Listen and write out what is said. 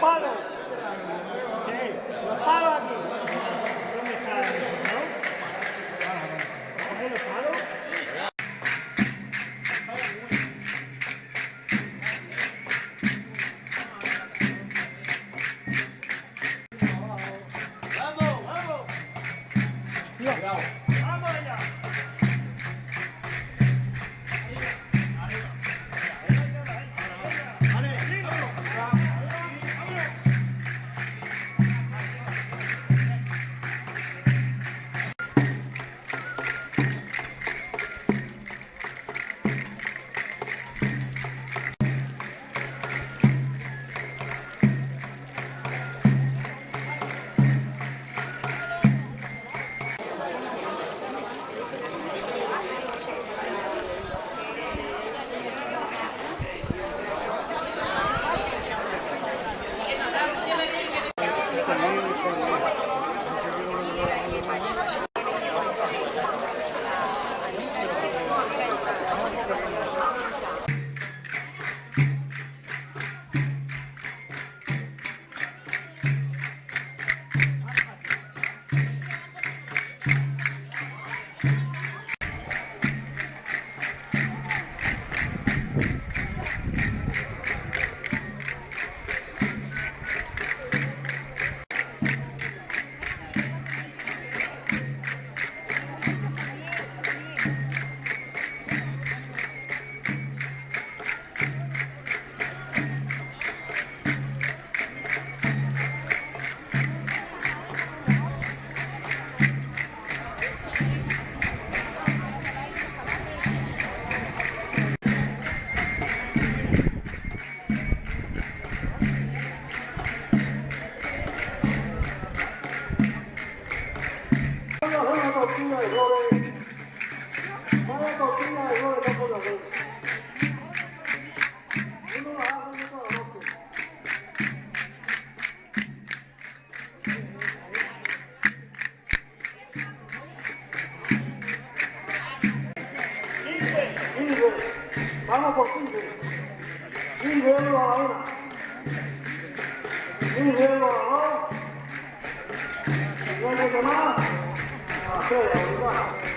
palos. Sí, los palos aquí. ¿Dónde está el palo? ¿Coge los palos? ¡Vamos, vamos! ¡Vamos allá! Vamos por 15. 15 euros a la una. 15 euros a la dos. 9 más. A las 3,